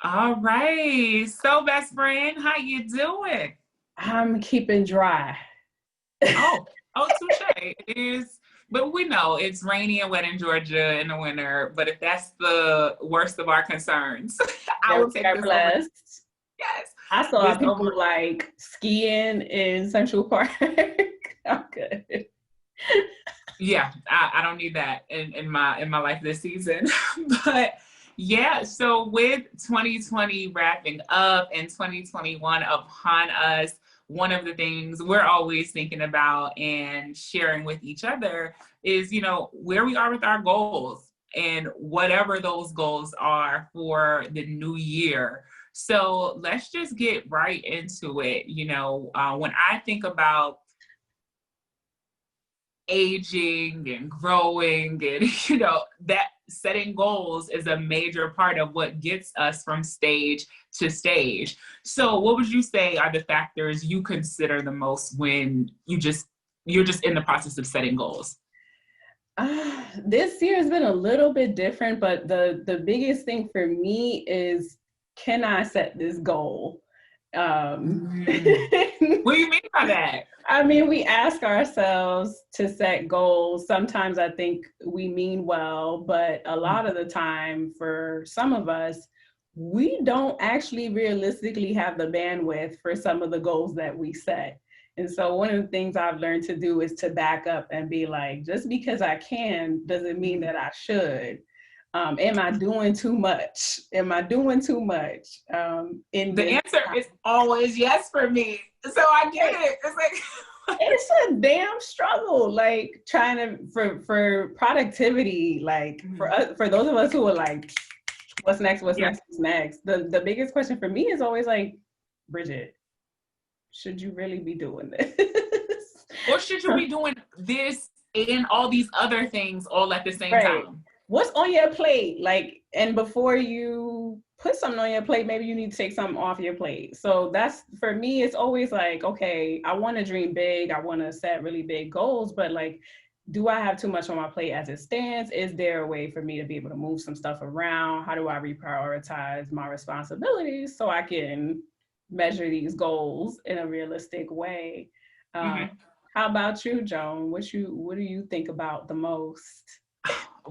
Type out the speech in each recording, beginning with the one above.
All right. So, best friend, how you doing? I'm keeping dry. Oh, touche. It is, but we know it's rainy and wet in Georgia in the winter. But if that's the worst of our concerns, I There will we take are this over. blessed. Yes, I saw this people over. like skiing in Central Park. I'm good. Yeah, I don't need that in my life this season. But yeah, so with 2020 wrapping up and 2021 upon us, one of the things we're always thinking about and sharing with each other is, where we are with our goals and whatever those goals are for the new year. So let's just get right into it. When I think about aging and growing and that setting goals is a major part of what gets us from stage to stage. So what would you say are the factors you consider the most when you're just in the process of setting goals? This year has been a little bit different, but the biggest thing for me is, can I set this goal? Mm. What do you mean by that? I mean, we ask ourselves to set goals. Sometimes I think we mean well, but a lot of the time, for some of us, we don't actually realistically have the bandwidth for some of the goals that we set. And so, one of the things I've learned to do is to back up and be like, just because I can doesn't mean that I should. Am I doing too much? Am I doing too much in The this answer time? is always yes for me. So I get it. It's like It's a damn struggle, like trying to for productivity, like for us, for those of us who are like, what's next, what's yeah. next, what's next. The biggest question for me is always like, Bridget, should you really be doing this? Or should you be doing this and all these other things all at the same Right. time? What's on your plate? Like, and before you put something on your plate, maybe you need to take something off your plate. So that's, for me, it's always like, okay, I want to dream big. I want to set really big goals, but like, do I have too much on my plate as it stands? Is there a way for me to be able to move some stuff around? How do I reprioritize my responsibilities so I can measure these goals in a realistic way? Um, Mm-hmm. how about you, Joan? What do you think about the most?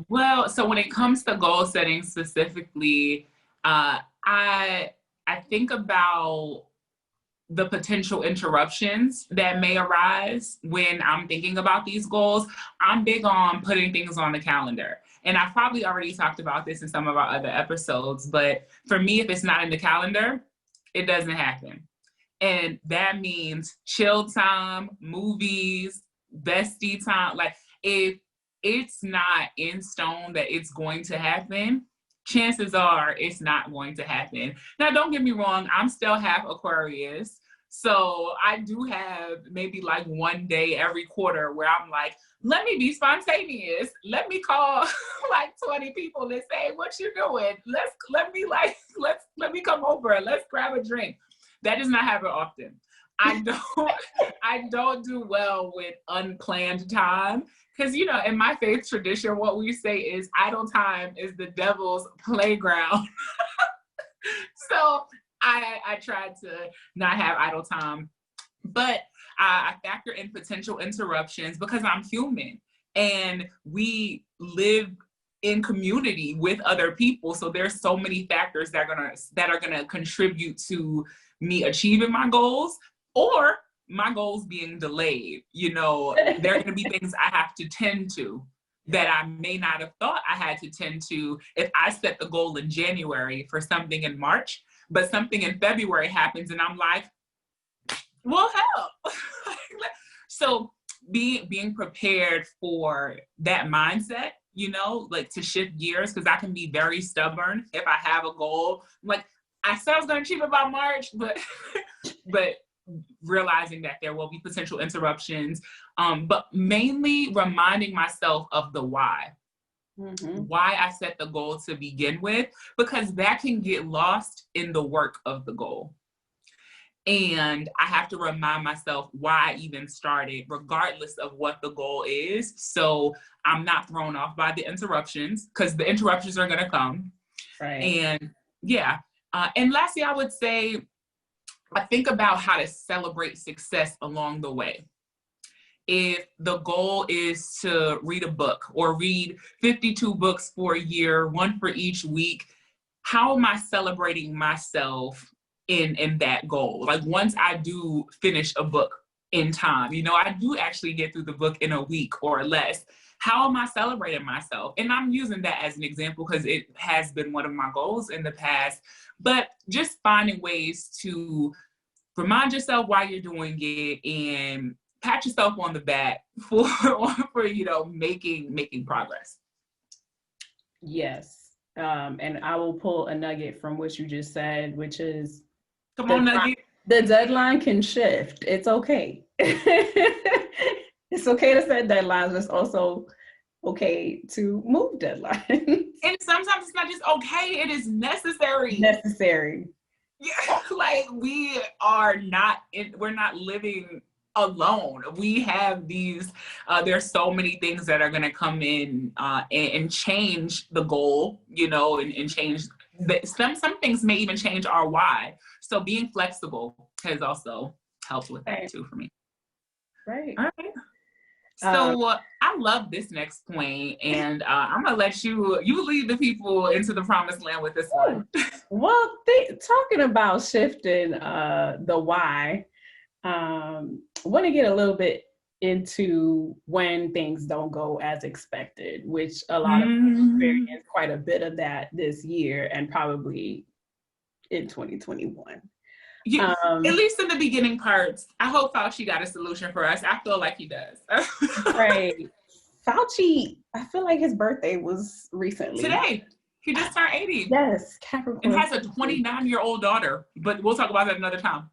Well, so when it comes to goal setting specifically, I think about the potential interruptions that may arise when I'm thinking about these goals. I'm big on putting things on the calendar. And I've probably already talked about this in some of our other episodes, but for me, if it's not in the calendar, it doesn't happen. And that means chill time, movies, bestie time. Like, if it's not in stone that it's going to happen, chances are it's not going to happen. Now, don't get me wrong, I'm still half Aquarius. So I do have maybe like one day every quarter where I'm like, let me be spontaneous. Let me call like 20 people and say, what you doing? Let me come over. Let's grab a drink. That does not happen often. I don't I don't do well with unplanned time because in my faith tradition, what we say is idle time is the devil's playground. So I tried to not have idle time, but I factor in potential interruptions because I'm human and we live in community with other people. So there's so many factors that are gonna contribute to me achieving my goals or my goals being delayed. There are gonna be things I have to tend to that I may not have thought I had to tend to if I set the goal in January for something in March, but something in February happens and I'm like, well, hell. So being prepared for that mindset, like to shift gears, because I can be very stubborn if I have a goal. Like, I said I was going to achieve it by March, but but realizing that there will be potential interruptions, but mainly reminding myself of the why. Mm-hmm. Why I set the goal to begin with, because that can get lost in the work of the goal. And I have to remind myself why I even started, regardless of what the goal is. So I'm not thrown off by the interruptions, because the interruptions are going to come. Right. And yeah. And lastly, I would say, I think about how to celebrate success along the way. If the goal is to read a book or read 52 books for a year, one for each week, how am I celebrating myself in that goal? Like once I do finish a book in time, I do actually get through the book in a week or less. How am I celebrating myself? And I'm using that as an example because it has been one of my goals in the past, but just finding ways to remind yourself why you're doing it and pat yourself on the back for making progress. Yes. And I will pull a nugget from what you just said, which is Nugget. The deadline can shift. It's okay. It's okay to set deadlines, but it's also okay to move deadlines. And sometimes it's not just okay, it is necessary. Yeah, like we're not living alone. We have these, there's so many things that are gonna come in and change the goal, and change, some things may even change our why. So being flexible has also helped with that too for me. Right. All right. So I love this next point, and I'm gonna let you lead the people into the promised land with this one. Well, talking about shifting the why, want to get a little bit into when things don't go as expected, which a lot of us experienced quite a bit of that this year and probably in 2021. Yeah, at least in the beginning parts. I hope Fauci got a solution for us. I feel like he does. Right. Fauci, I feel like his birthday was recently. Today. He just turned 80. Yes, Capricorn. And has a 29-year-old daughter, but we'll talk about that another time.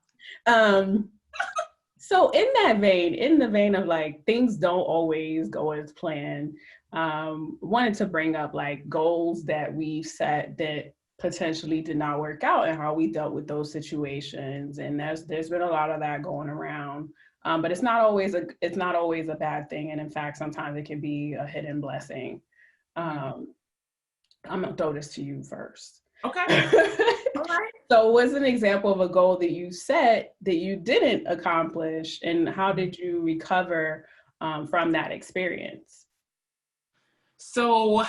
So in the vein of like, things don't always go as planned, wanted to bring up like goals that we've set that potentially did not work out and how we dealt with those situations. And there's been a lot of that going around. But it's not always a bad thing. And in fact, sometimes it can be a hidden blessing. I'm gonna throw this to you first. Okay. All right. So what's an example of a goal that you set that you didn't accomplish, and how did you recover from that experience? So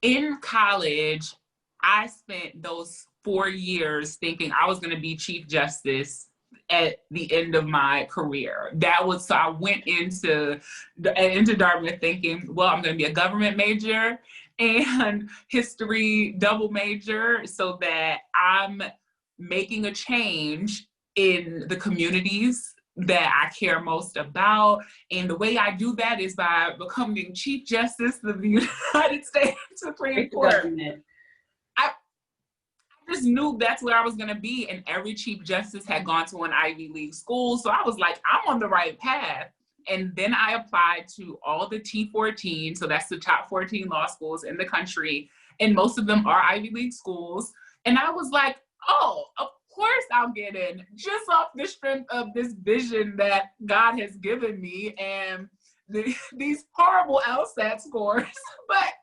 in college, I spent those 4 years thinking I was going to be Chief Justice at the end of my career. So I went into Dartmouth thinking, well, I'm going to be a government major and history double major so that I'm making a change in the communities that I care most about. And the way I do that is by becoming Chief Justice of the United States Supreme Court. I just knew that's where I was going to be. And every Chief Justice had gone to an Ivy League school. So I was like, I'm on the right path. And then I applied to all the T14. So that's the top 14 law schools in the country. And most of them are Ivy League schools. And I was like, oh, of course I'll get in, just off the strength of this vision that God has given me and these horrible LSAT scores. But,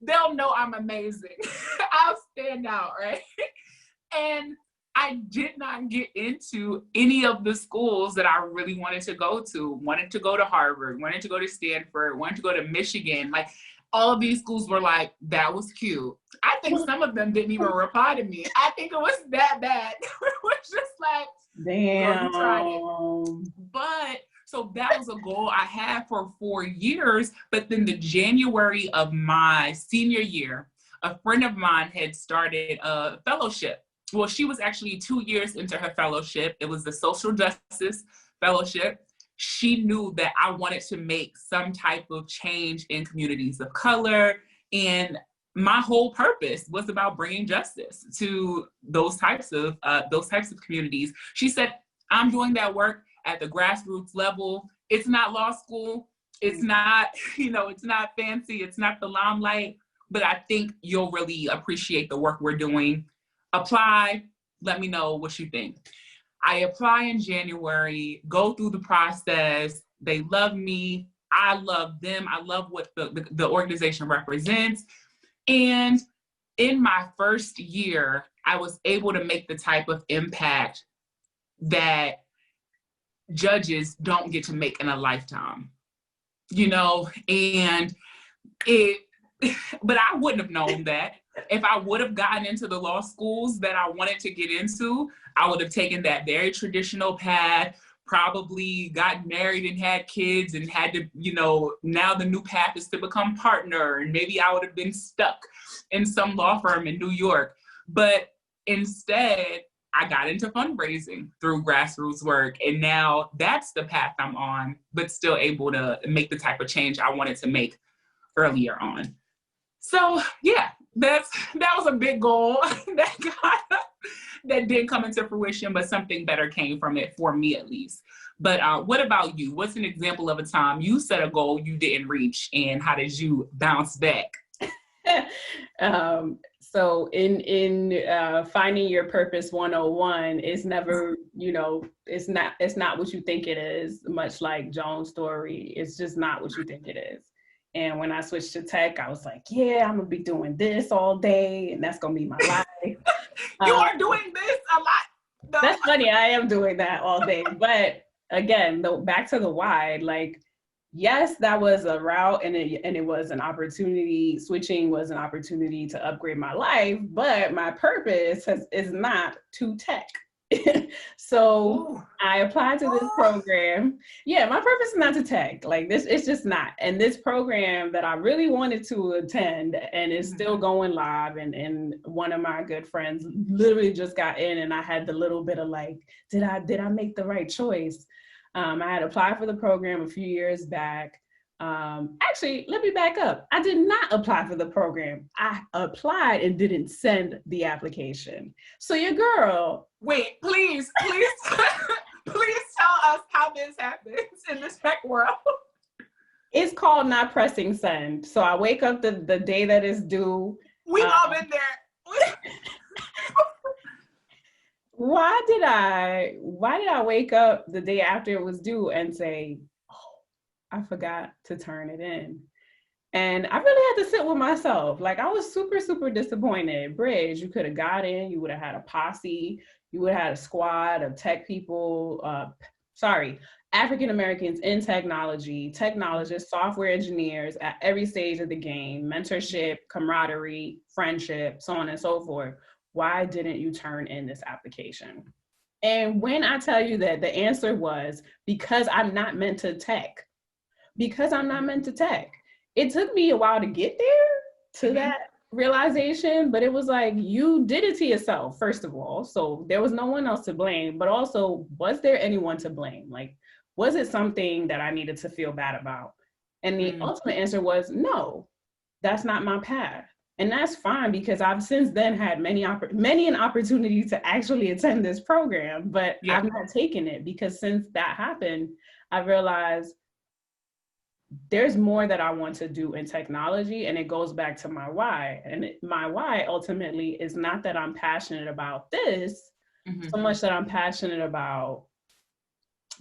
they'll know I'm amazing. I'll stand out, right? And I did not get into any of the schools that I really wanted to go to. Wanted to go to Harvard, wanted to go to Stanford, wanted to go to Michigan. Like, all of these schools were like, that was cute. I think some of them didn't even reply to me. I think it was that bad. It was just like, damn. But so that was a goal I had for 4 years. But then the January of my senior year, a friend of mine had started a fellowship. Well, she was actually 2 years into her fellowship. It was the Social Justice Fellowship. She knew that I wanted to make some type of change in communities of color. And my whole purpose was about bringing justice to those types of communities. She said, I'm doing that work at the grassroots level. It's not law school. It's not, it's not fancy. It's not the limelight, but I think you'll really appreciate the work we're doing. Apply. Let me know what you think. I apply in January, go through the process. They love me. I love them. I love what the organization represents. And in my first year, I was able to make the type of impact that judges don't get to make in a lifetime, you know, and but I wouldn't have known that. If I would have gotten into the law schools that I wanted to get into, I would have taken that very traditional path, probably gotten married and had kids and had to, you know, now the new path is to become partner. And maybe I would have been stuck in some law firm in New York. But instead, I got into fundraising through grassroots work. And now that's the path I'm on, but still able to make the type of change I wanted to make earlier on. So yeah, that was a big goal that did come into fruition, but something better came from it, for me at least. But what about you? What's an example of a time you set a goal you didn't reach, and how did you bounce back? So in finding your purpose 101 is never, you know, it's not what you think it is, much like Joan's story. It's just not what you think it is. And when I switched to tech, I was like, yeah, I'm gonna be doing this all day, and that's gonna be my life. You are doing this a lot. No. That's funny. I am doing that all day. But again, back to the why, like, yes, that was a route, and it was an opportunity. Switching was an opportunity to upgrade my life, but my purpose is not to tech. So ooh. I applied to this program. Yeah, my purpose is not to tech. Like this, it's just not. And this program that I really wanted to attend and is still going live. And one of my good friends literally just got in, and I had the little bit of like, did I make the right choice? I had applied for the program a few years back. Actually, let me back up. I did not apply for the program. I applied and didn't send the application. So your girl. Wait, please, please tell us how this happens in the tech world. It's called not pressing send. So I wake up the day that it's due. We've all been there. Why did I wake up the day after it was due and say, I forgot to turn it in? And I really had to sit with myself. Like, I was super, super disappointed. Bridge, you could have got in, you would have had a posse, you would have had a squad of tech people, African Americans in technology, technologists, software engineers at every stage of the game, mentorship, camaraderie, friendship, so on and so forth. Why didn't you turn in this application? And when I tell you that the answer was, because I'm not meant to tech. Because I'm not meant to tech. It took me a while to get there, to that realization, but it was like, you did it to yourself, first of all. So there was no one else to blame, but also, was there anyone to blame? Like, was it something that I needed to feel bad about? And the ultimate answer was, no, that's not my path. And that's fine, because I've since then had many an opportunity to actually attend this program, but I've not taken it, because since that happened, I realized there's more that I want to do in technology, and it goes back to my why. And my why ultimately is not that I'm passionate about this, so much that I'm passionate about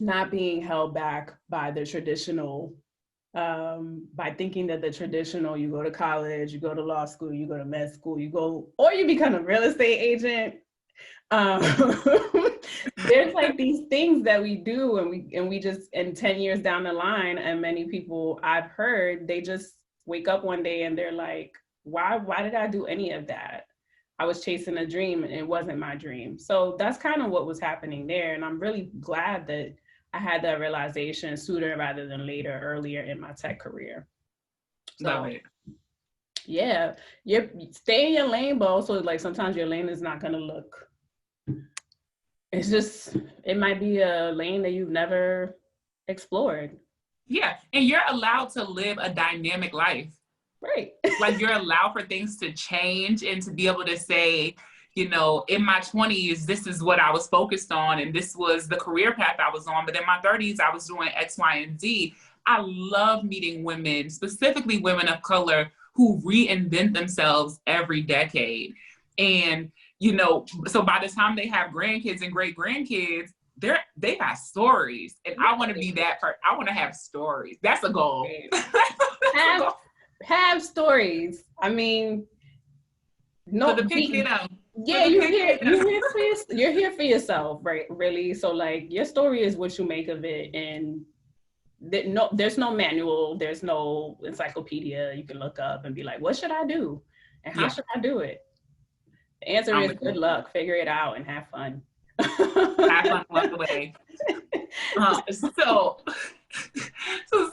not being held back by the traditional, by thinking that the traditional, you go to college, you go to law school, you go to med school, or you become a real estate agent. There's like these things that we do, and we just, in 10 years down the line, and many people I've heard, they just wake up one day and they're like, why did I do any of that? I was chasing a dream and it wasn't my dream. So that's kind of what was happening there. And I'm really glad that I had that realization sooner rather than later, earlier in my tech career. So, love it. Yeah, you stay in your lane, but also like sometimes your lane is not gonna look. It's just, it might be a lane that you've never explored. Yeah, and you're allowed to live a dynamic life. Right. Like, you're allowed for things to change and to be able to say, you know, in my 20s, this is what I was focused on, and this was the career path I was on. But in my 30s, I was doing X, Y, and Z. I love meeting women, specifically women of color, who reinvent themselves every decade. And, you know, so by the time they have grandkids and great grandkids, they got stories. And I want to be that person. I want to have stories. That's a goal. Have stories. I mean, no, so the pick it up. Yeah, you're here for yourself, right? Really. So like your story is what you make of it, and there's no manual, there's no encyclopedia you can look up and be like, what should I do? And how should I do it? The answer is good luck, figure it out and have fun. Have fun along the way. So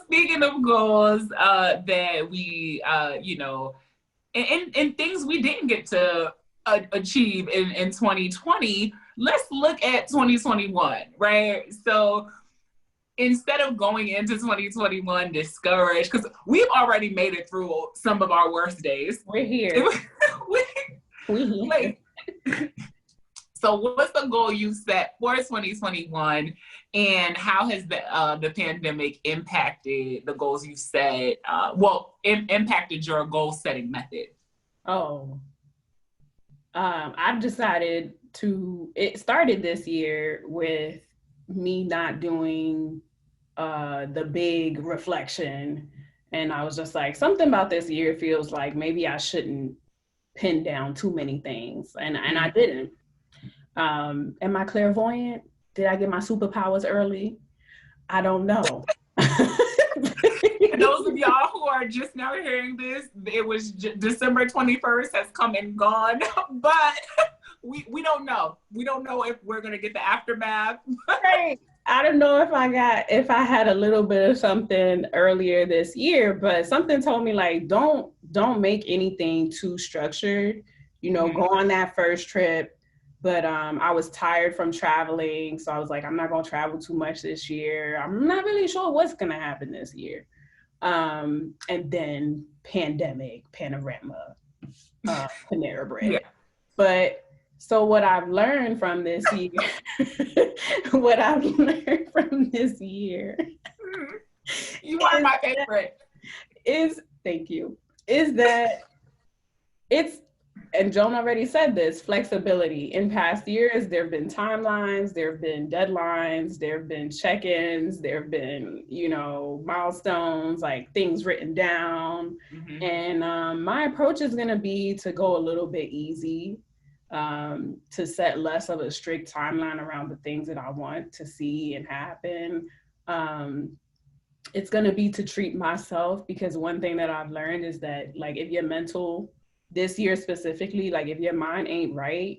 speaking of goals that we, and things we didn't get to achieve in 2020, let's look at 2021, right? So instead of going into 2021 discouraged, because we've already made it through some of our worst days. We're here. Like, so what's the goal you set for 2021, and how has the pandemic impacted the goals you set? Impacted your goal setting method? I've decided it started this year with me not doing the big reflection. And I was just like, something about this year feels like maybe I shouldn't pin down too many things. And I didn't. Am I clairvoyant? Did I get my superpowers early? I don't know. Those of y'all who are just now hearing this, it was December 21st has come and gone, but we don't know. We don't know if we're going to get the aftermath. Right. I don't know if I had a little bit of something earlier this year, but something told me like, don't make anything too structured, go on that first trip. But I was tired from traveling. So I was like, I'm not going to travel too much this year. I'm not really sure what's going to happen this year. And then pandemic, panorama, Panera Bread. Yeah. But so what I've learned from this year, You are my favorite. Thank you, is that and Joan already said this, flexibility. In past years, there have been timelines, there have been deadlines, there have been check-ins, there have been, milestones, like things written down. Mm-hmm. And my approach is going to be to go a little bit easy, to set less of a strict timeline around the things that I want to see and happen. It's going to be to treat myself, because one thing that I've learned is that, like, if your mental, this year specifically, like if your mind ain't right,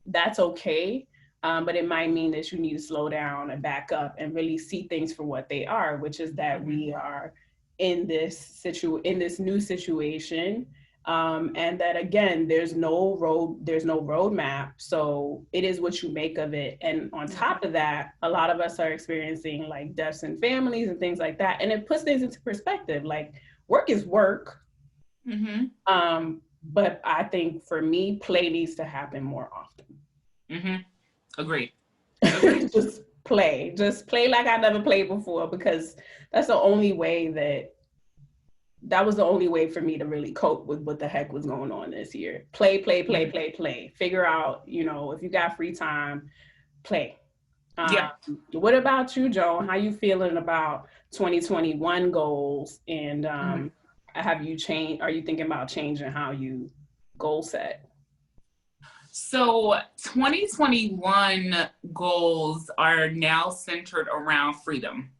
that's okay. But it might mean that you need to slow down and back up and really see things for what they are, which is that we are in this new situation. And that, again, there's no roadmap. So it is what you make of it. And on top of that, a lot of us are experiencing like deaths in families and things like that. And it puts things into perspective. Like, work is work. Mm-hmm. But I think for me, play needs to happen more often. Mm-hmm. Agreed. Just play like I never played before, because that's the only way that was the only way for me to really cope with what the heck was going on this year. Play. Figure out, if you got free time, play. What about you, Joan? How you feeling about 2021 goals? And have you changed? Are you thinking about changing how you goal set? So 2021 goals are now centered around freedom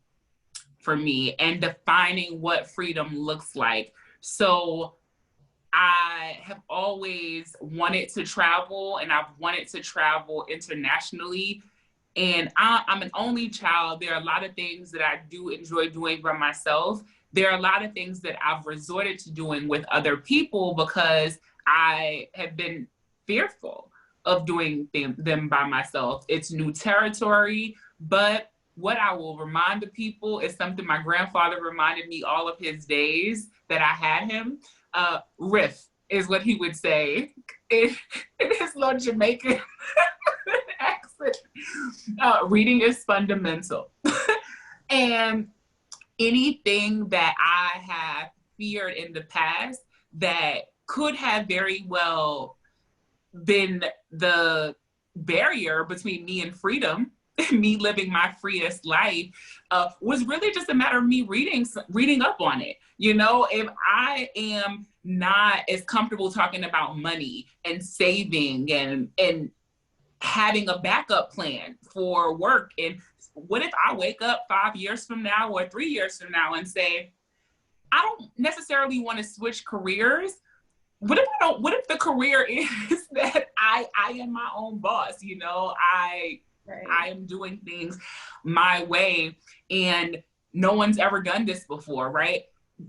for me, and defining what freedom looks like. So I have always wanted to travel, and I've wanted to travel internationally. And I'm an only child. There are a lot of things that I do enjoy doing by myself. There are a lot of things that I've resorted to doing with other people because I have been fearful of doing them by myself. It's new territory, but what I will remind the people is something my grandfather reminded me all of his days that I had him. Riff is what he would say in his little Jamaican accent. Reading is fundamental. And anything that I have feared in the past that could have very well been the barrier between me and freedom, me living my freest life, was really just a matter of me reading up on it. If I am not as comfortable talking about money and saving and having a backup plan for work. And what if I wake up 5 years from now or 3 years from now and say, I don't necessarily want to switch careers. What if the career is that I am my own boss, you know, I am doing things my way and no one's ever done this before, right?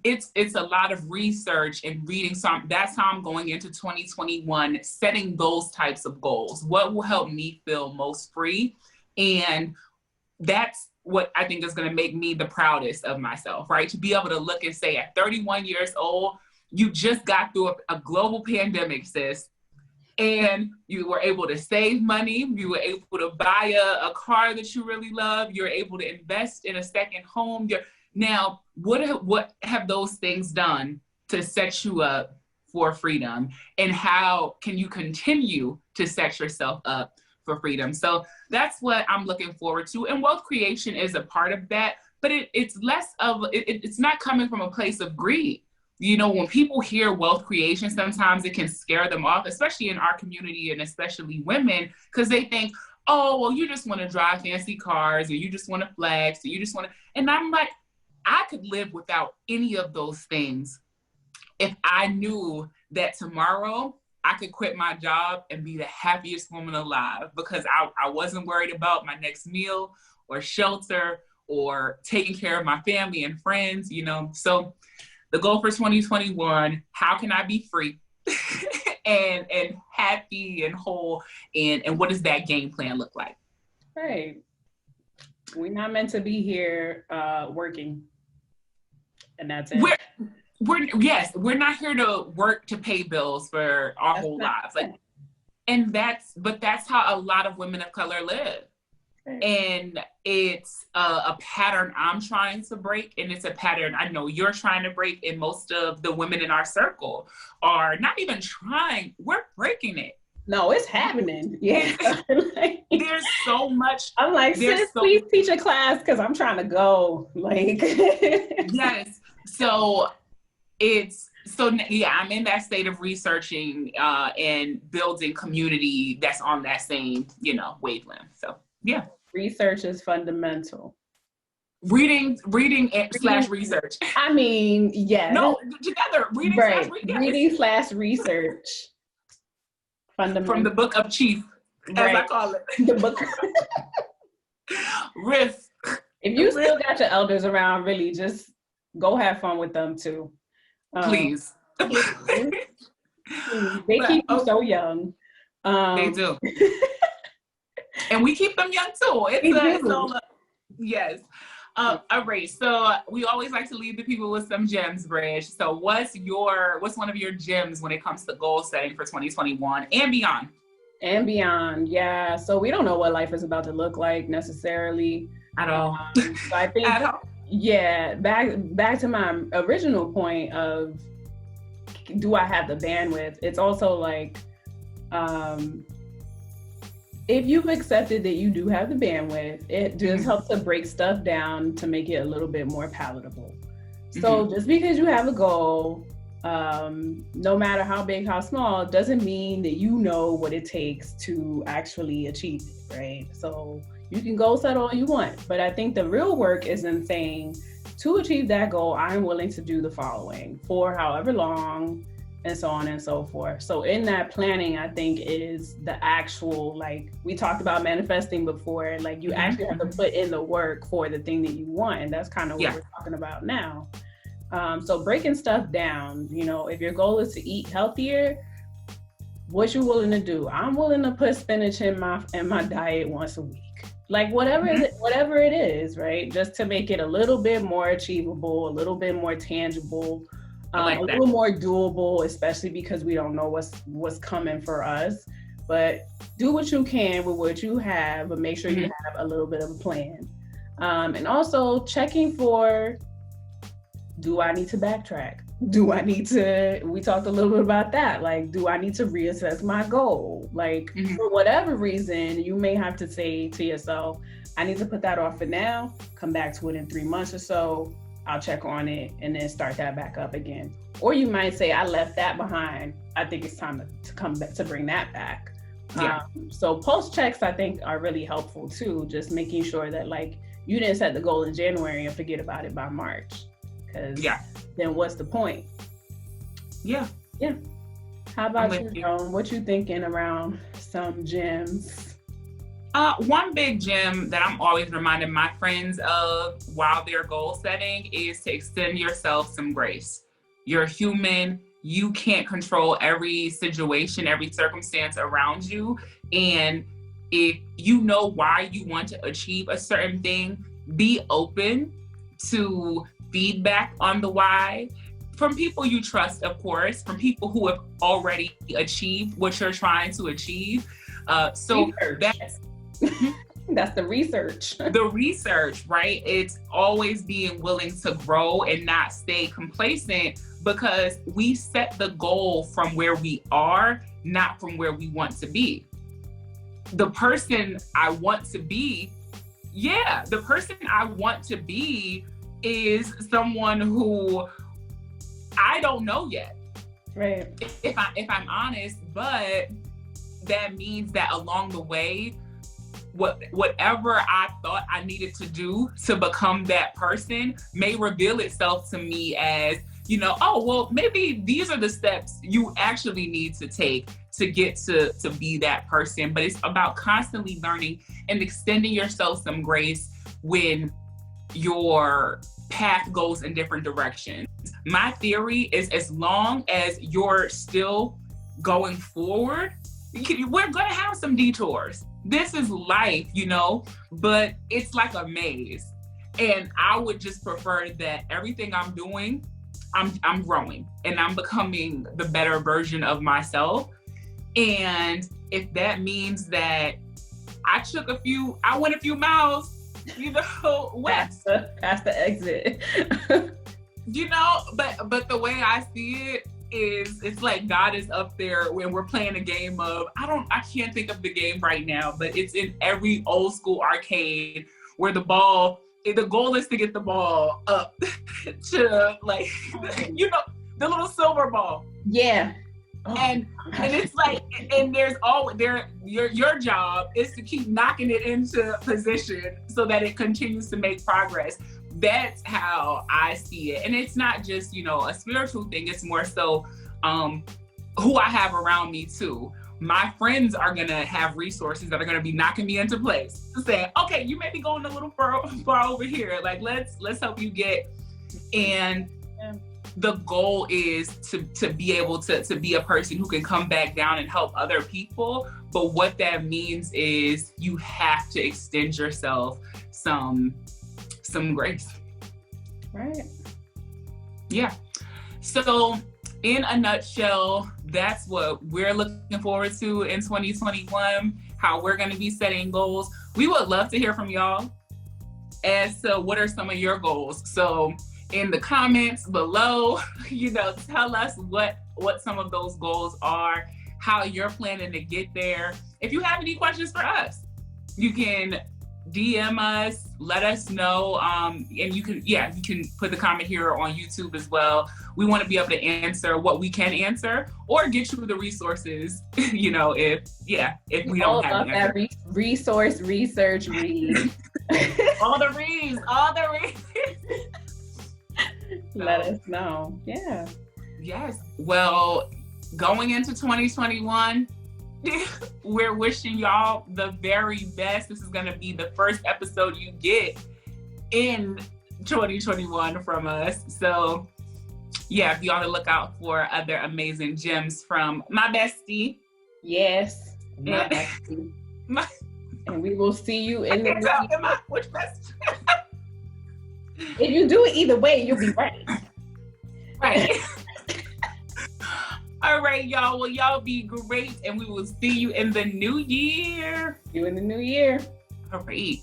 It's a lot of research and reading. So that's how I'm going into 2021, setting those types of goals. What will help me feel most free? And that's what I think is going to make me the proudest of myself, right? To be able to look and say at 31 years old, you just got through a global pandemic, sis, and you were able to save money. You were able to buy a car that you really love. You're able to invest in a second home. Now, what have those things done to set you up for freedom? And how can you continue to set yourself up for freedom? So that's what I'm looking forward to. And wealth creation is a part of that, but it's less of, it's not coming from a place of greed. You know, when people hear wealth creation, sometimes it can scare them off, especially in our community and especially women, because they think, oh, well, you just want to drive fancy cars or you just want to flex or you just want to, and I'm like, I could live without any of those things if I knew that tomorrow I could quit my job and be the happiest woman alive, because I wasn't worried about my next meal or shelter or taking care of my family and friends, you know. So the goal for 2021, how can I be free and happy and whole, and what does that game plan look like? Right. We're not meant to be here working. And that's it. We're not here to work to pay bills for our whole lives. Like, and that's how a lot of women of color live. Right. And it's a pattern I'm trying to break, and it's a pattern I know you're trying to break, and most of the women in our circle are not even trying, we're breaking it. No, it's happening. Yeah. There's so much. I'm like, sis, please teach a class because I'm trying to go. Like, yes. So I'm in that state of researching and building community that's on that same, you know, wavelength. So yeah. Research is fundamental. Reading / research. I mean, yeah. No, together. Reading / research. Fundamental. From the book of Chief, as I call it. The book. Riff. If you still got your elders around, really just go have fun with them too. Please. They keep you so young. They do. And we keep them young too. Yes. All right. So we always like to leave the people with some gems, Bridge. So what's one of your gems when it comes to goal setting for 2021 and beyond? And beyond, yeah. So we don't know what life is about to look like necessarily. At all. So I think, at all. Yeah, back to my original point of, do I have the bandwidth? It's also like, if you've accepted that you do have the bandwidth, it just helps to break stuff down to make it a little bit more palatable. So just because you have a goal, no matter how big, how small, doesn't mean that you know what it takes to actually achieve it, right? So you can goal set all you want, but I think the real work is in saying, to achieve that goal, I'm willing to do the following for however long, and so on and so forth. So in that planning, I think is the actual, like we talked about manifesting before, like you actually have to put in the work for the thing that you want. And that's kind of what we're talking about now. So breaking stuff down, you know, if your goal is to eat healthier, what you willing to do? I'm willing to put spinach in my diet once a week. Like whatever it is, right? Just to make it a little bit more achievable, a little bit more tangible, a little more doable, especially because we don't know what's coming for us. But do what you can with what you have, but make sure you have a little bit of a plan. And also checking for, do I need to backtrack? We talked a little bit about that. Like, do I need to reassess my goal? Like, for whatever reason, you may have to say to yourself, I need to put that off for now, come back to it in 3 months or so. I'll check on it and then start that back up again. Or you might say, I left that behind. I think it's time to come back to bring that back. Yeah. So post checks, I think, are really helpful too. Just making sure that like you didn't set the goal in January and forget about it by March. Because then what's the point? Yeah. Yeah. How about you, Joan? What you thinking around some gems? One big gem that I'm always reminding my friends of while they're goal setting is to extend yourself some grace. You're human. You can't control every situation, every circumstance around you. And if you know why you want to achieve a certain thing, be open to feedback on the why from people you trust, of course, from people who have already achieved what you're trying to achieve. So that's the research. The research, right? It's always being willing to grow and not stay complacent, because we set the goal from where we are, not from where we want to be. The person I want to be, is someone who I don't know yet. Right. If I'm honest, but that means that along the way, whatever I thought I needed to do to become that person may reveal itself to me as, oh, well, maybe these are the steps you actually need to take to get to be that person. But it's about constantly learning and extending yourself some grace when your path goes in different directions. My theory is, as long as you're still going forward, we're going to have some detours. This is life, but it's like a maze. And I would just prefer that everything I'm doing, I'm growing and I'm becoming the better version of myself. And if that means that I went a few miles, west. Past the exit. But the way I see it is, it's like God is up there when we're playing a game of, I can't think of the game right now, but it's in every old school arcade where the goal is to get the ball up to the little silver ball. Yeah. Oh, and it's like, and there's your job is to keep knocking it into position so that it continues to make progress. That's how I see it. And it's not just, a spiritual thing. It's more so who I have around me too. My friends are going to have resources that are going to be knocking me into place, saying, okay, you may be going a little far over here. Like, let's help you get. And the goal is to be able to be a person who can come back down and help other people. But what that means is you have to extend yourself some grace. Right. Yeah. So in a nutshell, that's what we're looking forward to in 2021, how we're going to be setting goals. We would love to hear from y'all as to what are some of your goals. So in the comments below, tell us what some of those goals are, how you're planning to get there. If you have any questions for us, you can DM us, let us know, and you can put the comment here on YouTube as well. We want to be able to answer what we can answer, or get you the resources, if we don't have that resource research read. all the reads. Let us know. Yeah. Yes. Well, going into 2021, we're wishing y'all the very best. This is going to be the first episode you get in 2021 from us. So, yeah, if you want to look out for other amazing gems from my bestie. Yes, my bestie. And we will see you in the which bestie? If you do it either way, you'll be right. Right. All right, y'all. Well, y'all be great, and we will see you in the new year. See you in the new year. All right.